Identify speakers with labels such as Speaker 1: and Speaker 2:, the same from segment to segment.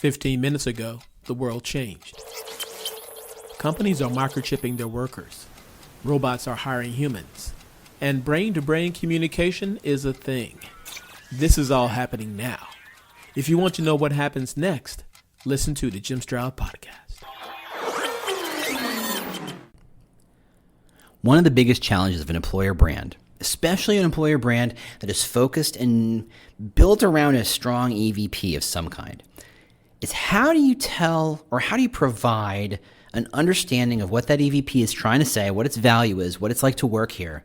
Speaker 1: 15 minutes ago, the world changed. Companies are microchipping their workers. Robots are hiring humans. And brain-to-brain communication is a thing. This is all happening now. If you want to know what happens next, listen to the Jim Stroud Podcast.
Speaker 2: One of the biggest challenges of an employer brand, especially an employer brand that is focused and built around a strong EVP of some kind, is how do you tell or how do you provide an understanding of what that EVP is trying to say, what its value is, what it's like to work here,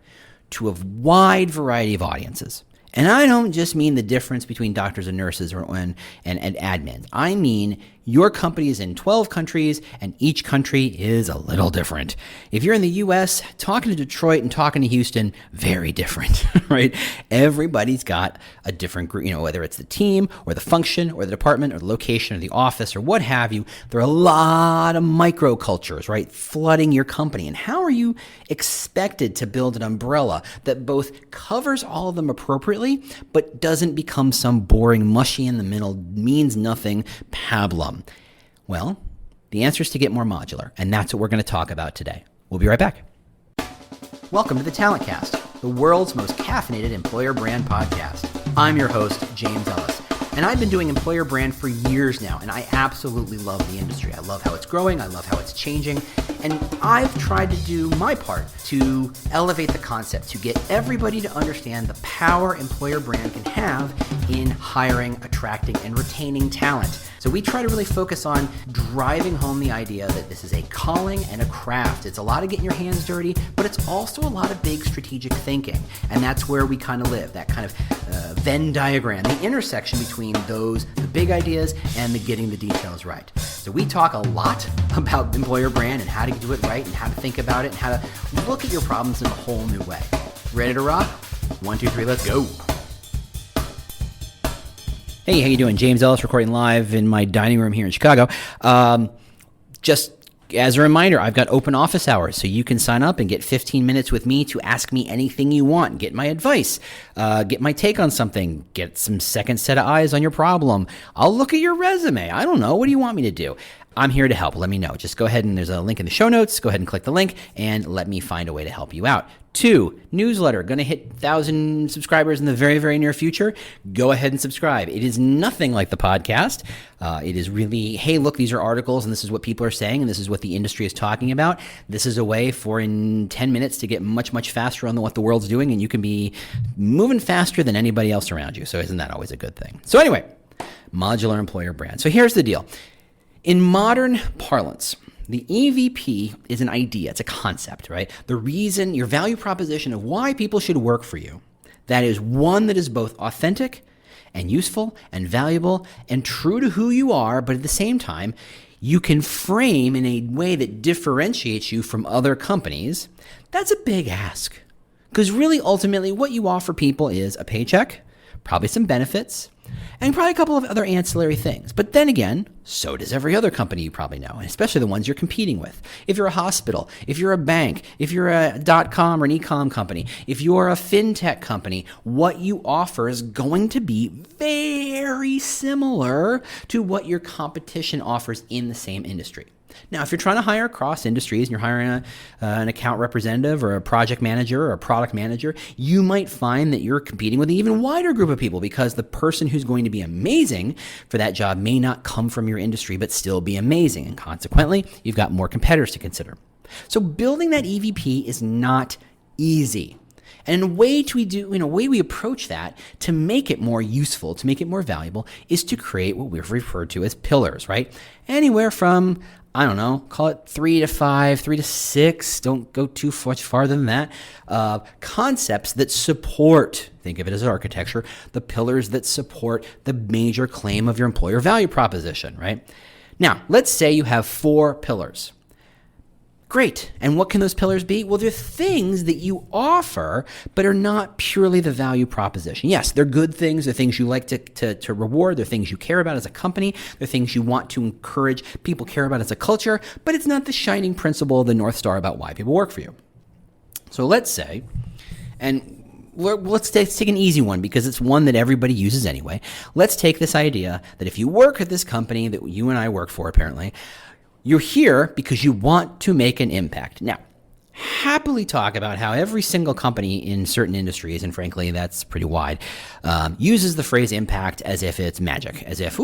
Speaker 2: to a wide variety of audiences. And I don't just mean the difference between doctors and nurses and admins. I mean your company is in 12 countries and each country is a little different. If you're in the US, talking to Detroit and talking to Houston, very different, right? Everybody's got a different group, whether it's the team or the function or the department or the location or the office or what have you. There are a lot of microcultures, right, flooding your company. And how are you expected to build an umbrella that both covers all of them appropriately, but doesn't become some boring, mushy in the middle, means nothing pablum? Well, the answer is to get more modular, and that's what we're going to talk about today. We'll be right back. Welcome to the Talent Cast, the world's most caffeinated employer brand podcast. I'm your host, James Ellis, and I've been doing employer brand for years now, and I absolutely love the industry. I love how it's growing. I love how it's changing. And I've tried to do my part to elevate the concept, to get everybody to understand the power employer brand can have in hiring, attracting, and retaining talent. So we try to really focus on driving home the idea that this is a calling and a craft. It's a lot of getting your hands dirty, but it's also a lot of big strategic thinking. And that's where we kind of live, that kind of Venn diagram, the intersection between those, the big ideas and the getting the details right. So we talk a lot about employer brand and how to do it right and how to think about it and how to look at your problems in a whole new way. Ready to rock? 1, 2, 3, let's go. Hey, how you doing? James Ellis recording live in my dining room here in Chicago. Just as a reminder, I've got open office hours, so you can sign up and get 15 minutes with me to ask me anything you want, get my advice, get my take on something, get some second set of eyes on your problem. I'll look at your resume. I don't know. What do you want me to do? I'm here to help. Let me know. Just go ahead and there's a link in the show notes. Go ahead and click the link and let me find a way to help you out. 2, newsletter, going to hit 1,000 subscribers in the very, very near future. Go ahead and subscribe. It is nothing like the podcast. It is really, hey, look, these are articles and this is what people are saying and this is what the industry is talking about. This is a way for in 10 minutes to get much, much faster on what the world's doing, and you can be moving faster than anybody else around you. So isn't that always a good thing? So anyway, modular employer brand. So here's the deal. In modern parlance, the EVP is an idea. It's a concept, right? The reason, your value proposition of why people should work for you, that is one that is both authentic and useful and valuable and true to who you are, but at the same time, you can frame in a way that differentiates you from other companies. That's a big ask. Because really, ultimately, what you offer people is a paycheck, probably some benefits, and probably a couple of other ancillary things. But then again, so does every other company you probably know, and especially the ones you're competing with. If you're a hospital, if you're a bank, if you're a .com or an e-com company, if you're a fintech company, what you offer is going to be very similar to what your competition offers in the same industry. Now, if you're trying to hire across industries and you're hiring an account representative or a project manager or a product manager, you might find that you're competing with an even wider group of people because the person who's going to be amazing for that job may not come from your industry but still be amazing. And consequently, you've got more competitors to consider. So building that EVP is not easy. And a way we approach that to make it more useful, to make it more valuable, is to create what we've referred to as pillars, right? Anywhere from, I don't know, call it 3 to 5, 3 to 6, don't go too much farther than that, concepts that support, think of it as architecture, the pillars that support the major claim of your employer value proposition, right? Now, let's say you have 4 pillars. Great. And what can those pillars be? Well, they're things that you offer, but are not purely the value proposition. Yes, they're good things. They're things you like to reward. They're things you care about as a company. They're things you want to encourage people care about as a culture, but it's not the shining principle, the North Star about why people work for you. So let's say, and let's take an easy one because it's one that everybody uses anyway. Let's take this idea that if you work at this company that you and I work for, apparently, you're here because you want to make an impact. Now, happily talk about how every single company in certain industries, and frankly, that's pretty wide, uses the phrase impact as if it's magic, as if,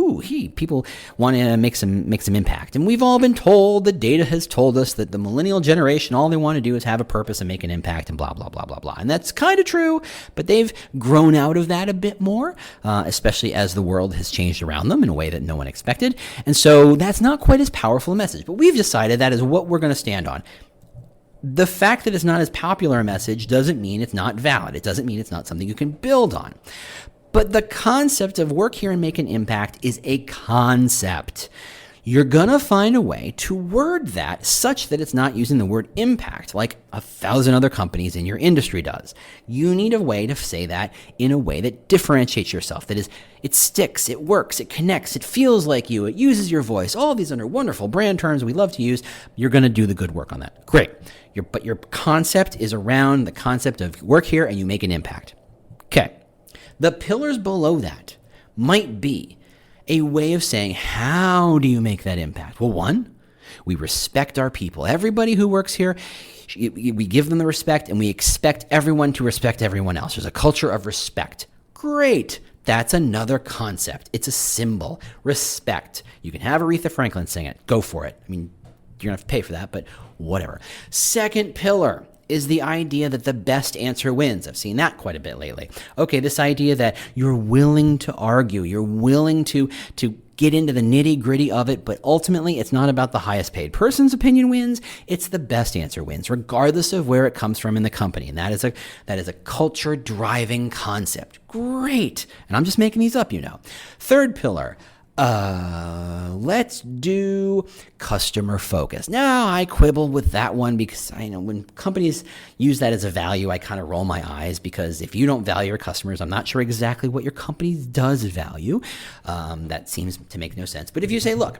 Speaker 2: people want to make some impact. And we've all been told, the data has told us that the millennial generation, all they want to do is have a purpose and make an impact and blah, blah, blah, blah, blah. And that's kind of true, but they've grown out of that a bit more, especially as the world has changed around them in a way that no one expected. And so that's not quite as powerful a message, but we've decided that is what we're going to stand on. The fact that it's not as popular a message doesn't mean it's not valid. It doesn't mean it's not something you can build on. But the concept of work here and make an impact is a concept. You're going to find a way to word that such that it's not using the word impact like 1,000 other companies in your industry does. You need a way to say that in a way that differentiates yourself. That is, it sticks, it works, it connects, it feels like you, it uses your voice. All these are wonderful brand terms we love to use. You're going to do the good work on that. Great. But your concept is around the concept of work here and you make an impact. Okay. The pillars below that might be a way of saying, how do you make that impact? Well, one, we respect our people. Everybody who works here, we give them the respect and we expect everyone to respect everyone else. There's a culture of respect. Great. That's another concept. It's a symbol. Respect. You can have Aretha Franklin sing it. Go for it. I mean, you're going to have to pay for that, but whatever. Second pillar is the idea that the best answer wins. I've seen that quite a bit lately. Okay, this idea that you're willing to argue, you're willing to get into the nitty-gritty of it, but ultimately it's not about the highest paid person's opinion wins, it's the best answer wins, regardless of where it comes from in the company. And that is a culture-driving concept. Great. And I'm just making these up, Third pillar, let's do customer focus. Now, I quibble with that one because I know when companies use that as a value, I kind of roll my eyes because if you don't value your customers, I'm not sure exactly what your company does value. That seems to make no sense. But if you say, look,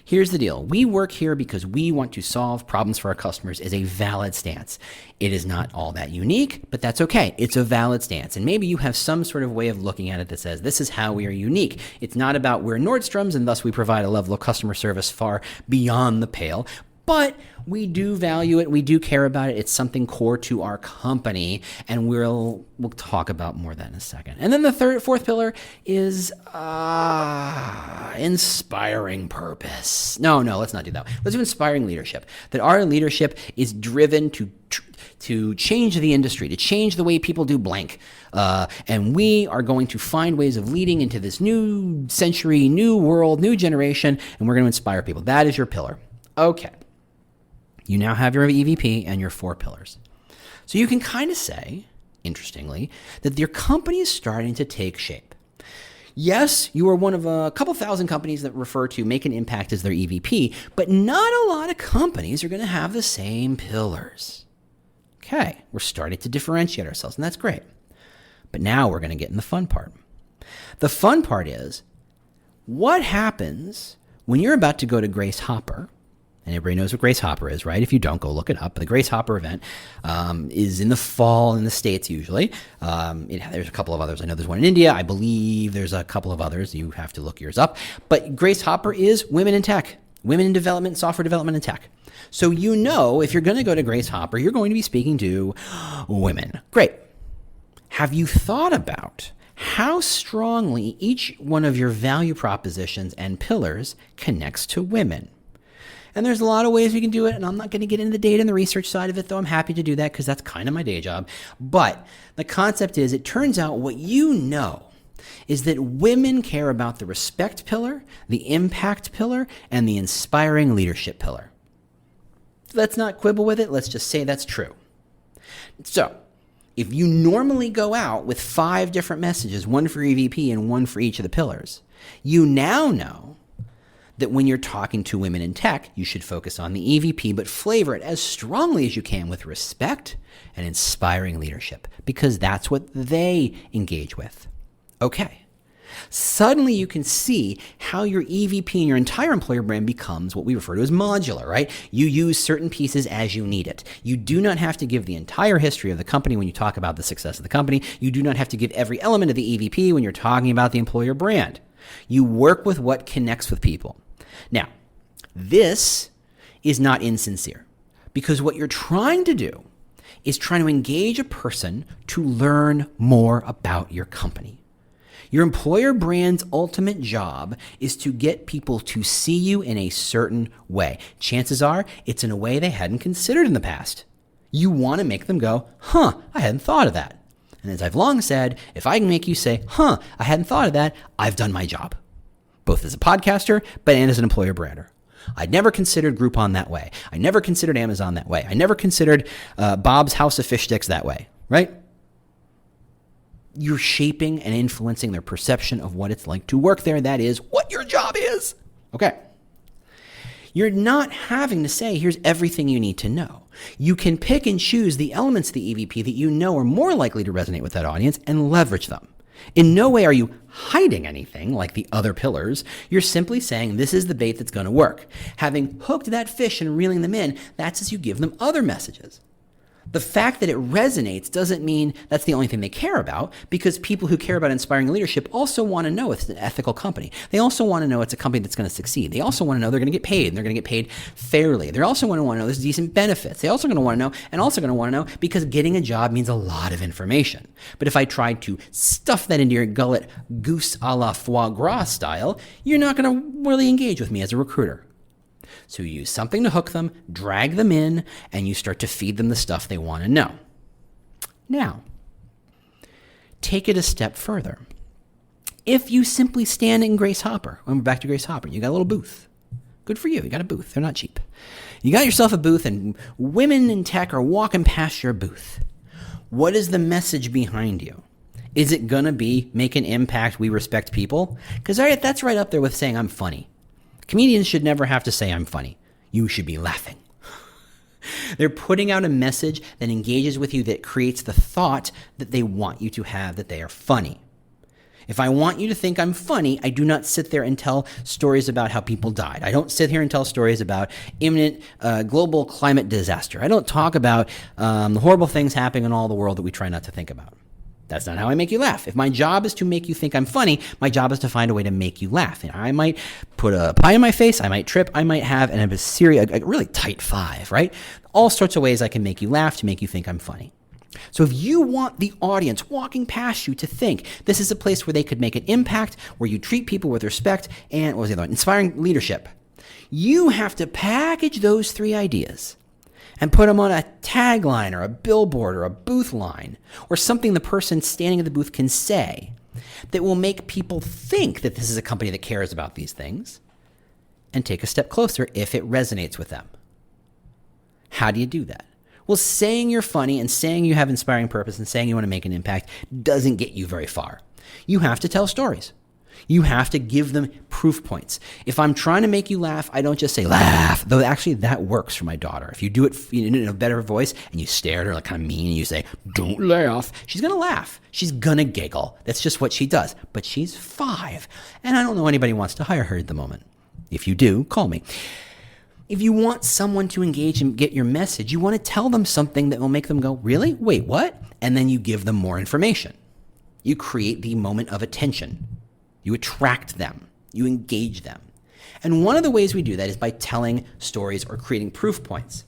Speaker 2: here's the deal. We work here because we want to solve problems for our customers is a valid stance. It is not all that unique, but that's okay. It's a valid stance. And maybe you have some sort of way of looking at it that says, this is how we are unique. It's not about we're Nordstrom's and thus we provide a level of customer service far beyond the pale. But we do value it. We do care about it. It's something core to our company, and we'll talk about more of that in a second. And then the fourth pillar is inspiring purpose. No, let's not do that. Let's do inspiring leadership. That our leadership is driven to change the industry, to change the way people do blank. And we are going to find ways of leading into this new century, new world, new generation, and we're going to inspire people. That is your pillar. Okay. You now have your EVP and your 4 pillars. So you can kind of say, interestingly, that your company is starting to take shape. Yes, you are one of a couple thousand companies that refer to make an impact as their EVP, but not a lot of companies are going to have the same pillars. Okay, we're starting to differentiate ourselves, and that's great. But now we're going to get in the fun part. The fun part is, what happens when you're about to go to Grace Hopper? And everybody knows what Grace Hopper is, right? If you don't, go look it up. The Grace Hopper event is in the fall in the States usually. There's a couple of others. I know there's one in India. I believe there's a couple of others. You have to look yours up. But Grace Hopper is women in tech, women in development, software development and tech. So if you're going to go to Grace Hopper, you're going to be speaking to women. Great. Have you thought about how strongly each one of your value propositions and pillars connects to women? And there's a lot of ways we can do it, and I'm not going to get into the data and the research side of it, though I'm happy to do that because that's kind of my day job. But the concept is, it turns out what you know is that women care about the respect pillar, the impact pillar, and the inspiring leadership pillar. Let's not quibble with it. Let's just say that's true. So if you normally go out with 5 different messages, one for EVP and one for each of the pillars, you now know that when you're talking to women in tech, you should focus on the EVP, but flavor it as strongly as you can with respect and inspiring leadership, because that's what they engage with. Okay. Suddenly you can see how your EVP and your entire employer brand becomes what we refer to as modular, right? You use certain pieces as you need it. You do not have to give the entire history of the company when you talk about the success of the company. You do not have to give every element of the EVP when you're talking about the employer brand. You work with what connects with people. Now, this is not insincere, because what you're trying to do is trying to engage a person to learn more about your company. Your employer brand's ultimate job is to get people to see you in a certain way. Chances are it's in a way they hadn't considered in the past. You want to make them go, huh, I hadn't thought of that. And as I've long said, if I can make you say, huh, I hadn't thought of that, I've done my job, both as a podcaster and as an employer brander. I never considered Groupon that way. I never considered Amazon that way. I never considered Bob's House of Fish Sticks that way, right? You're shaping and influencing their perception of what it's like to work there. That is what your job is. Okay. You're not having to say, here's everything you need to know. You can pick and choose the elements of the EVP that you know are more likely to resonate with that audience and leverage them. In no way are you hiding anything like the other pillars. You're simply saying this is the bait that's going to work. Having hooked that fish and reeling them in, that's as you give them other messages. The fact that it resonates doesn't mean that's the only thing they care about, because people who care about inspiring leadership also want to know it's an ethical company. They also want to know it's a company that's going to succeed. They also want to know they're going to get paid, and they're going to get paid fairly. They're also going to want to know there's decent benefits. They also going to want to know, and also going to want to know, because getting a job means a lot of information. But if I tried to stuff that into your gullet goose a la foie gras style, you're not going to really engage with me as a recruiter. So you use something to hook them, drag them in, and you start to feed them the stuff they want to know. Now, take it a step further. If you simply stand in Grace Hopper, when we're back to Grace Hopper, you got a little booth. Good for you. You got a booth. They're not cheap. You got yourself a booth, and women in tech are walking past your booth. What is the message behind you? Is it going to be make an impact, we respect people? Because that's right up there with saying I'm funny. Comedians should never have to say I'm funny. You should be laughing. They're putting out a message that engages with you, that creates the thought that they want you to have, that they are funny. If I want you to think I'm funny, I do not sit there and tell stories about how people died. I don't sit here and tell stories about imminent global climate disaster. I don't talk about the horrible things happening in all the world that we try not to think about. That's not how I make you laugh. If my job is to make you think I'm funny, my job is to find a way to make you laugh. And I might put a pie in my face, I might trip, I might have a really tight five, right? All sorts of ways I can make you laugh to make you think I'm funny. So if you want the audience walking past you to think this is a place where they could make an impact, where you treat people with respect, and what was the other one? Inspiring leadership, you have to package those three ideas and put them on a tagline or a billboard or a booth line or something the person standing at the booth can say that will make people think that this is a company that cares about these things and take a step closer if it resonates with them. How do you do that? Well, saying you're funny and saying you have inspiring purpose and saying you want to make an impact doesn't get you very far. You have to tell stories. You have to give them proof points. If I'm trying to make you laugh, I don't just say laugh, though actually that works for my daughter. If you do it in a better voice and you stare at her like kind of mean and you say, don't laugh, she's going to laugh. She's going to giggle. That's just what she does. But she's 5, and I don't know anybody wants to hire her at the moment. If you do, call me. If you want someone to engage and get your message, you want to tell them something that will make them go, really? Wait, what? And then you give them more information. You create the moment of attention. You attract them. You engage them. And one of the ways we do that is by telling stories or creating proof points.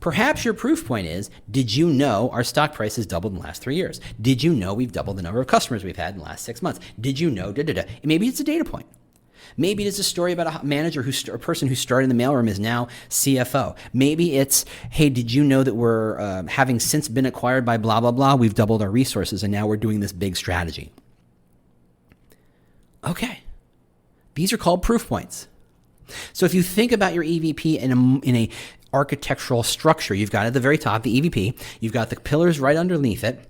Speaker 2: Perhaps your proof point is, did you know our stock price has doubled in the last 3 years? Did you know we've doubled the number of customers we've had in the last 6 months? Did you know, Maybe it's a data point. Maybe it's a story about a manager a person who started in the mailroom is now CFO. Maybe it's, hey, did you know that we're having since been acquired by blah, blah, blah, we've doubled our resources and now we're doing this big strategy. Okay. These are called proof points. So if you think about your EVP in a architectural structure, you've got at the very top the EVP, you've got the pillars right underneath it,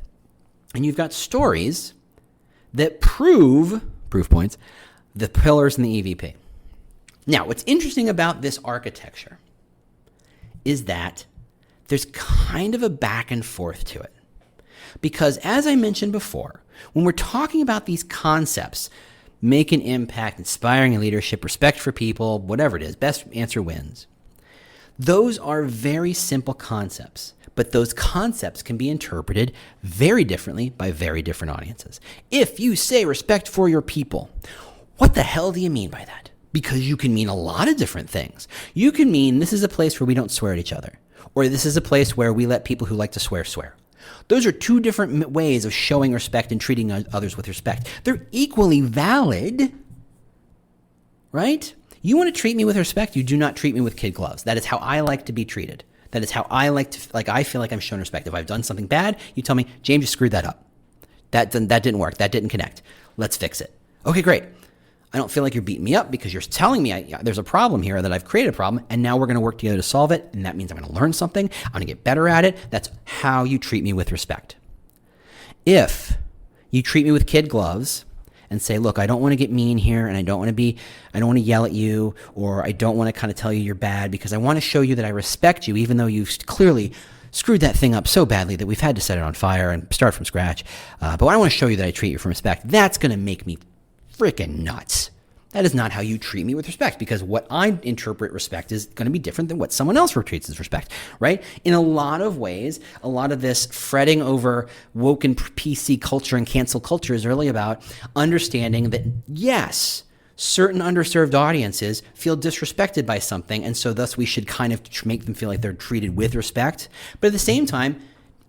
Speaker 2: and you've got stories that prove, proof points, the pillars in the EVP. Now, what's interesting about this architecture is that there's kind of a back and forth to it. Because as I mentioned before, when we're talking about these concepts, make an impact, inspiring leadership, respect for people, whatever it is, best answer wins. Those are very simple concepts, but those concepts can be interpreted very differently by very different audiences. If you say respect for your people, what the hell do you mean by that? Because you can mean a lot of different things. You can mean this is a place where we don't swear at each other, or this is a place where we let people who like to swear. Those are two different ways of showing respect and treating others with respect. They're equally valid, right? You want to treat me with respect, you do not treat me with kid gloves. That is how I like to be treated. That is how I I feel like I'm shown respect. If I've done something bad, you tell me, James, you screwed that up. That didn't work. That didn't connect. Let's fix it. Okay, great. I don't feel like you're beating me up because you're telling me there's a problem here, that I've created a problem, and now we're going to work together to solve it, and that means I'm going to learn something. I'm going to get better at it. That's how you treat me with respect. If you treat me with kid gloves and say, look, I don't want to get mean here, and I don't want to yell at you, or I don't want to kind of tell you you're bad, because I want to show you that I respect you, even though you've clearly screwed that thing up so badly that we've had to set it on fire and start from scratch. But I want to show you that I treat you with respect. That's going to make me freaking nuts. That is not how you treat me with respect, because what I interpret respect is going to be different than what someone else treats as respect, right? In a lot of ways, a lot of this fretting over woke and PC culture and cancel culture is really about understanding that, yes, certain underserved audiences feel disrespected by something, and so thus we should kind of make them feel like they're treated with respect. But at the same time,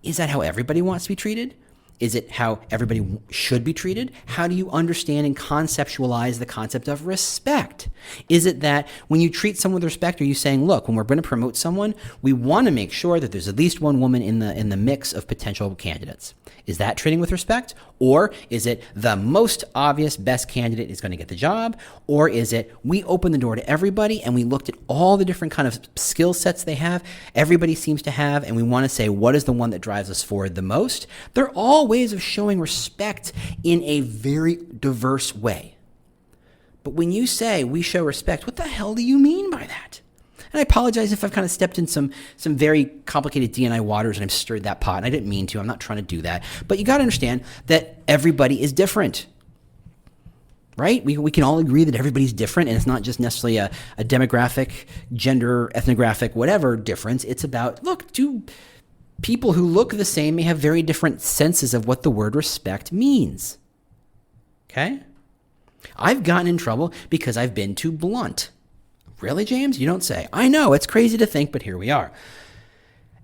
Speaker 2: is that how everybody wants to be treated? Is it how everybody should be treated? How do you understand and conceptualize the concept of respect? Is it that when you treat someone with respect, are you saying, look, when we're going to promote someone, we want to make sure that there's at least one woman in the mix of potential candidates? Is that treating with respect? Or is it the most obvious best candidate is going to get the job? Or is it we open the door to everybody and we looked at all the different kind of skill sets they have, everybody seems to have, and we want to say what is the one that drives us forward the most? They're all ways of showing respect in a very diverse way. But when you say we show respect, what the hell do you mean by that? And I apologize if I've kind of stepped in some very complicated D&I waters and I've stirred that pot, and I didn't mean to. I'm not trying to do that. But you got to understand that everybody is different, right? We can all agree that everybody's different, and it's not just necessarily a demographic, gender, ethnographic, whatever difference. It's about, look, two people who look the same may have very different senses of what the word respect means, okay? I've gotten in trouble because I've been too blunt. Really, James? You don't say. I know, it's crazy to think, but here we are.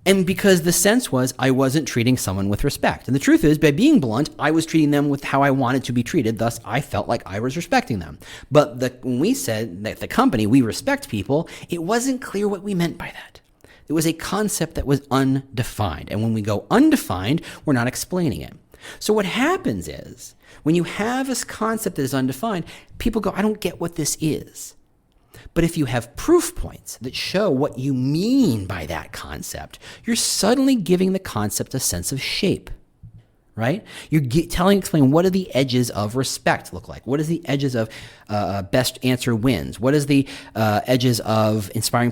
Speaker 2: And because the sense was I wasn't treating someone with respect. And the truth is, by being blunt, I was treating them with how I wanted to be treated. Thus, I felt like I was respecting them. But when we said that the company, we respect people, it wasn't clear what we meant by that. It was a concept that was undefined. And when we go undefined, we're not explaining it. So what happens is, when you have this concept that is undefined, people go, I don't get what this is. But if you have proof points that show what you mean by that concept, you're suddenly giving the concept a sense of shape, right? You're explaining what do the edges of respect look like? What is the edges of best answer wins? What is the edges of inspiring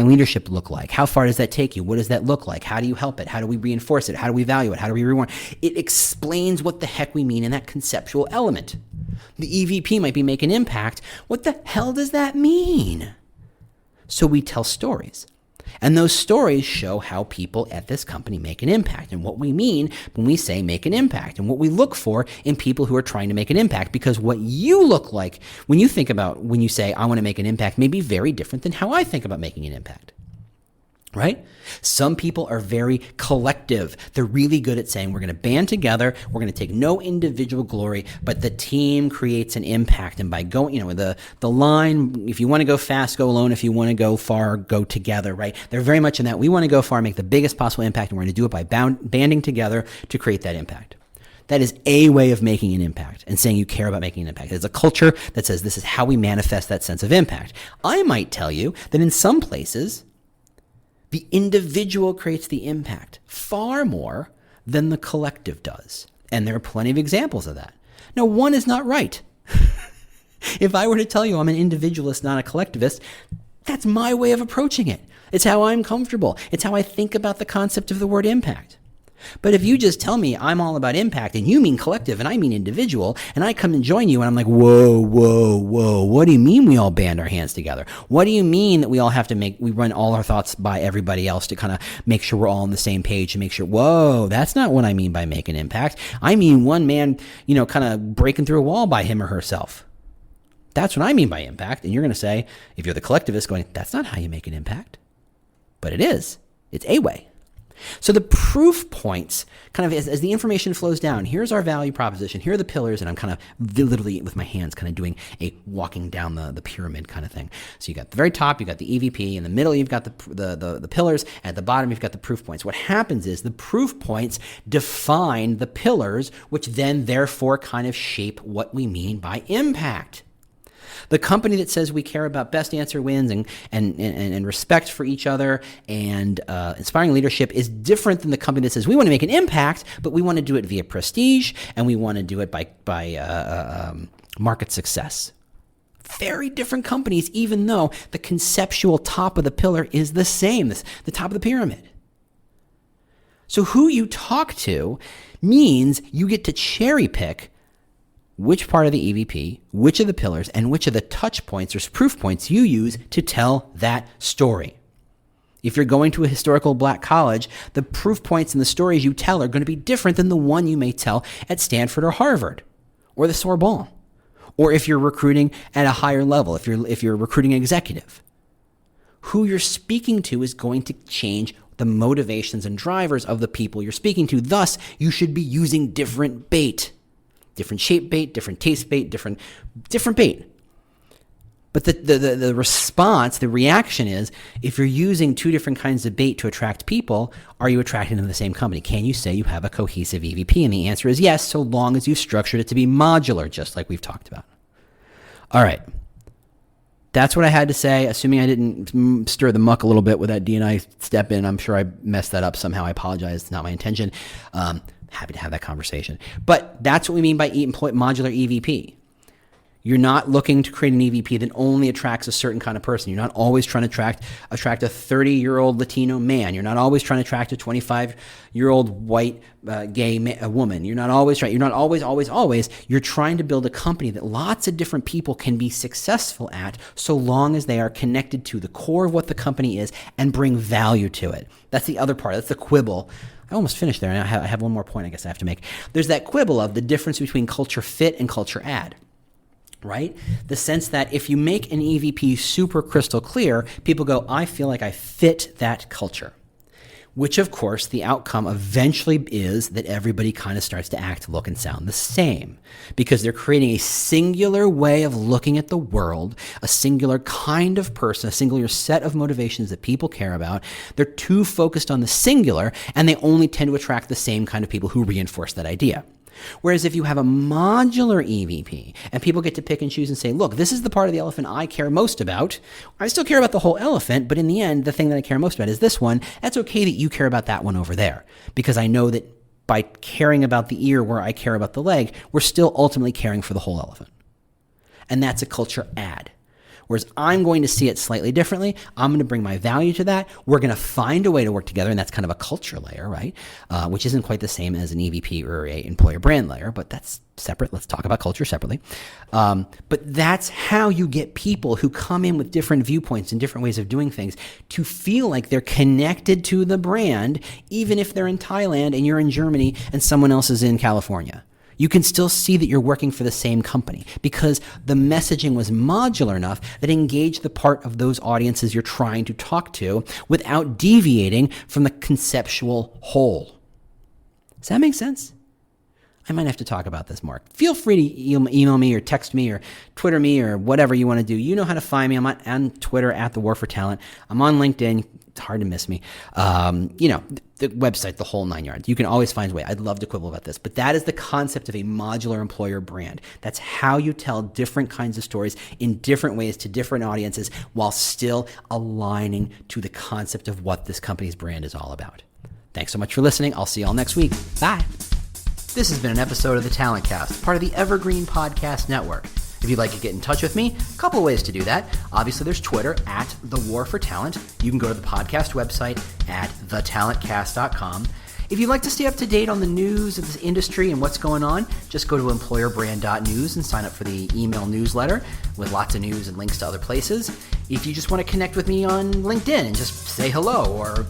Speaker 2: leadership look like? How far does that take you? What does that look like? How do you help it? How do we reinforce it? How do we value it? How do we reward? It explains what the heck we mean in that conceptual element. The EVP might be making impact. What the hell does that mean? So we tell stories. And those stories show how people at this company make an impact and what we mean when we say make an impact and what we look for in people who are trying to make an impact. Because what you look like when you say I want to make an impact may be very different than how I think about making an impact. Right? Some people are very collective. They're really good at saying we're going to band together, we're going to take no individual glory, but the team creates an impact. And by going, the line, if you want to go fast, go alone. If you want to go far, go together, right? They're very much in that. We want to go far, make the biggest possible impact, and we're going to do it by banding together to create that impact. That is a way of making an impact and saying you care about making an impact. It's a culture that says this is how we manifest that sense of impact. I might tell you that in some places, the individual creates the impact far more than the collective does. And there are plenty of examples of that. Now, one is not right. If I were to tell you I'm an individualist, not a collectivist, that's my way of approaching it. It's how I'm comfortable. It's how I think about the concept of the word impact. But if you just tell me I'm all about impact and you mean collective and I mean individual, and I come and join you and I'm like, whoa, what do you mean we all band our hands together? What do you mean that we all have to we run all our thoughts by everybody else to kind of make sure we're all on the same page and make sure, whoa, that's not what I mean by making impact. I mean one man, kind of breaking through a wall by him or herself. That's what I mean by impact. And you're going to say, if you're the collectivist going, that's not how you make an impact. But it is. It's a way. So the proof points, kind of as the information flows down, here's our value proposition, here are the pillars, and I'm kind of literally with my hands kind of doing a walking down the pyramid kind of thing. So you got the very top, you got the EVP, in the middle you've got the pillars, at the bottom you've got the proof points. What happens is the proof points define the pillars, which then therefore kind of shape what we mean by impact. The company that says we care about best answer wins and respect for each other and inspiring leadership is different than the company that says we want to make an impact, but we want to do it via prestige and we want to do it by market success. Very different companies, even though the conceptual top of the pillar is the same, the top of the pyramid. So who you talk to means you get to cherry pick which part of the EVP, which of the pillars, and which of the touch points or proof points you use to tell that story. If you're going to a historical black college, the proof points and the stories you tell are going to be different than the one you may tell at Stanford or Harvard or the Sorbonne. Or if you're recruiting at a higher level, if you're recruiting an executive. Who you're speaking to is going to change the motivations and drivers of the people you're speaking to. Thus, you should be using different bait. Different shape bait, different taste bait, different bait. But the response, the reaction is, if you're using two different kinds of bait to attract people, are you attracting them to the same company? Can you say you have a cohesive EVP? And the answer is yes, so long as you've structured it to be modular, just like we've talked about. All right. That's what I had to say. Assuming I didn't stir the muck a little bit with that D&I step in, I'm sure I messed that up somehow. I apologize. It's not my intention. Happy to have that conversation. But that's what we mean by modular EVP. You're not looking to create an EVP that only attracts a certain kind of person. You're not always trying to attract a 30-year-old Latino man. You're not always trying to attract a 25-year-old white gay woman. You're not always trying. You're not always. You're trying to build a company that lots of different people can be successful at, so long as they are connected to the core of what the company is and bring value to it. That's the other part. That's the quibble. I almost finished there, and I have one more point I guess I have to make. There's that quibble of the difference between culture fit and culture add, right? The sense that if you make an EVP super crystal clear, people go, I feel like I fit that culture. Which, of course, the outcome eventually is that everybody kind of starts to act, look, and sound the same because they're creating a singular way of looking at the world, a singular kind of person, a singular set of motivations that people care about. They're too focused on the singular, and they only tend to attract the same kind of people who reinforce that idea. Whereas if you have a modular EVP and people get to pick and choose and say, look, this is the part of the elephant I care most about. I still care about the whole elephant, but in the end, the thing that I care most about is this one. That's okay that you care about that one over there because I know that by caring about the ear where I care about the leg, we're still ultimately caring for the whole elephant. And that's a culture add. Whereas I'm going to see it slightly differently. I'm going to bring my value to that. We're going to find a way to work together, and that's kind of a culture layer, right? Which isn't quite the same as an EVP or a employer brand layer, but that's separate. Let's talk about culture separately. But that's how you get people who come in with different viewpoints and different ways of doing things to feel like they're connected to the brand, even if they're in Thailand and you're in Germany and someone else is in California. You can still see that you're working for the same company because the messaging was modular enough that it engaged the part of those audiences you're trying to talk to without deviating from the conceptual whole. Does that make sense? I might have to talk about this more. Feel free to email me or text me or Twitter me or whatever you want to do. You know how to find me. I'm on Twitter at The War for Talent. I'm on LinkedIn. It's hard to miss me. The website, the whole 9 yards. You can always find a way. I'd love to quibble about this, but that is the concept of a modular employer brand. That's how you tell different kinds of stories in different ways to different audiences while still aligning to the concept of what this company's brand is all about. Thanks so much for listening. I'll see you all next week. Bye. This has been an episode of the Talent Cast, part of the Evergreen Podcast Network. If you'd like to get in touch with me, a couple of ways to do that. Obviously, there's Twitter at The War for Talent. You can go to the podcast website at thetalentcast.com. If you'd like to stay up to date on the news of this industry and what's going on, just go to employerbrand.news and sign up for the email newsletter with lots of news and links to other places. If you just want to connect with me on LinkedIn and just say hello or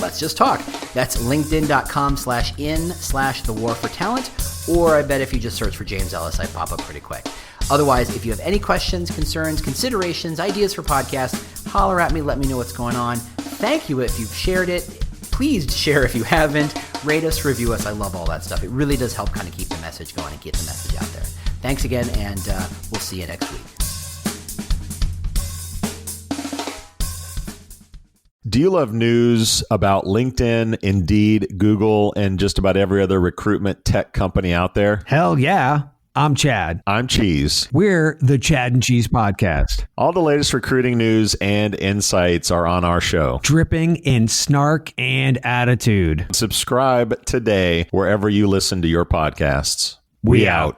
Speaker 2: let's just talk, that's linkedin.com/in/the war for talent, or I bet if you just search for James Ellis, I pop up pretty quick. Otherwise, if you have any questions, concerns, considerations, ideas for podcasts, holler at me, let me know what's going on. Thank you if you've shared it. Please share if you haven't. Rate us, review us. I love all that stuff. It really does help kind of keep the message going and get the message out there. Thanks again, and we'll see you next week.
Speaker 3: Do you love news about LinkedIn, Indeed, Google, and just about every other recruitment tech company out there?
Speaker 4: Hell yeah. I'm Chad.
Speaker 3: I'm Cheese.
Speaker 4: We're the Chad and Cheese Podcast.
Speaker 3: All the latest recruiting news and insights are on our show.
Speaker 4: Dripping in snark and attitude.
Speaker 3: Subscribe today wherever you listen to your podcasts. We out.